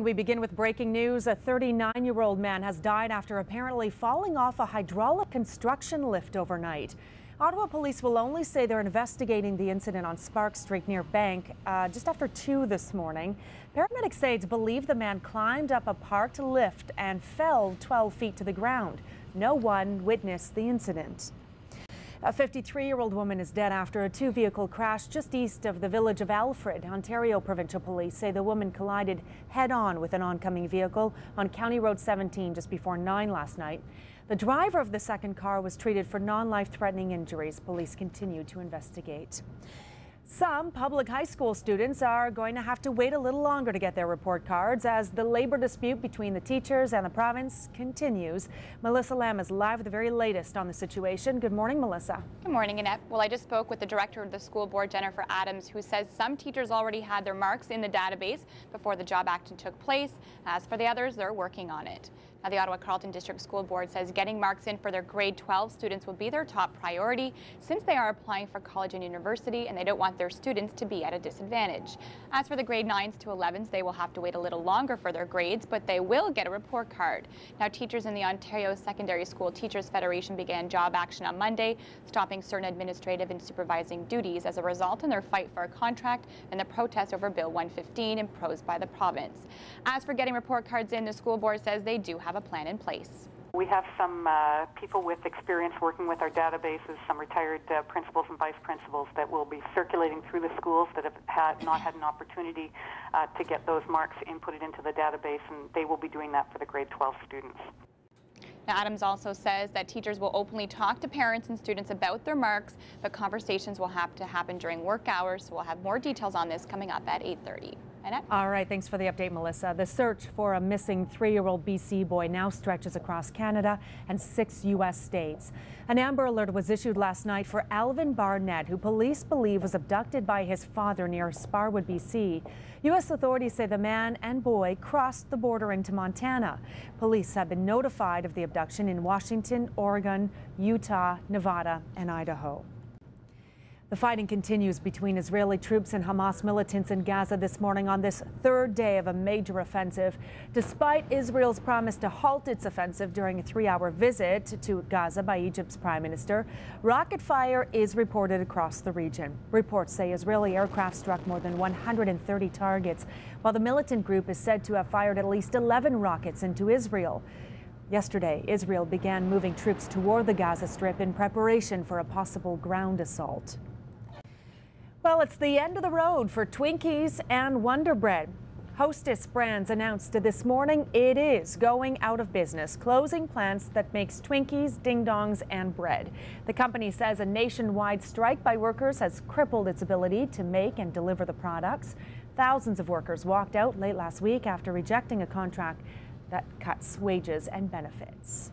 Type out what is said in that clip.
We begin with breaking news. A 39-year-old man has died after apparently falling off a hydraulic construction lift overnight. Ottawa police will only say they're investigating the incident on Spark Street near Bank just after 2 this morning. Paramedics aides believe the man climbed up a parked lift and fell 12 feet to the ground. No one witnessed the incident. A 53-year-old woman is dead after a two-vehicle crash just east of the village of Alfred. Ontario Provincial Police say the woman collided head-on with an oncoming vehicle on County Road 17 just before 9 last night. The driver of the second car was treated for non-life-threatening injuries. Police continue to investigate. Some public high school students are going to have to wait a little longer to get their report cards as the labor dispute between the teachers and the province continues. Melissa Lamb is live with the very latest on the situation. Good morning, Melissa. Good morning, Annette. Well, I just spoke with the director of the school board, Jennifer Adams, who says some teachers already had their marks in the database before the job action took place. As for the others, they're working on it. Now, the Ottawa Carleton District School Board says getting marks in for their grade 12 students will be their top priority since they are applying for college and university and they don't want their students to be at a disadvantage. As for the grade 9s to 11s, they will have to wait a little longer for their grades, but they will get a report card. Now, teachers in the Ontario Secondary School Teachers Federation began job action on Monday, stopping certain administrative and supervising duties as a result in their fight for a contract and the protest over Bill 115 imposed by the province. As for getting report cards in, the school board says they do have a plan in place. We have some people with experience working with our databases, some retired principals and vice principals that will be circulating through the schools that have not had an opportunity to get those marks inputted into the database, and they will be doing that for the grade 12 students. Now, Adams also says that teachers will openly talk to parents and students about their marks, but conversations will have to happen during work hours. So we'll have more details on this coming up at 8:30. Annette? All right, thanks for the update, Melissa. The search for a missing 3-year-old BC boy now stretches across Canada and 6 U.S. states. An Amber Alert was issued last night for Alvin Barnett, who police believe was abducted by his father near Sparwood, BC. U.S. authorities say the man and boy crossed the border into Montana. Police have been notified of the abduction in Washington, Oregon, Utah, Nevada, and Idaho. The fighting continues between Israeli troops and Hamas militants in Gaza this morning on this third day of a major offensive. Despite Israel's promise to halt its offensive during a 3-hour visit to Gaza by Egypt's prime minister, rocket fire is reported across the region. Reports say Israeli aircraft struck more than 130 targets, while the militant group is said to have fired at least 11 rockets into Israel. Yesterday, Israel began moving troops toward the Gaza Strip in preparation for a possible ground assault. Well, it's the end of the road for Twinkies and Wonder Bread. Hostess Brands announced this morning it is going out of business, closing plants that makes Twinkies, Ding Dongs, and bread. The company says a nationwide strike by workers has crippled its ability to make and deliver the products. Thousands of workers walked out late last week after rejecting a contract that cuts wages and benefits.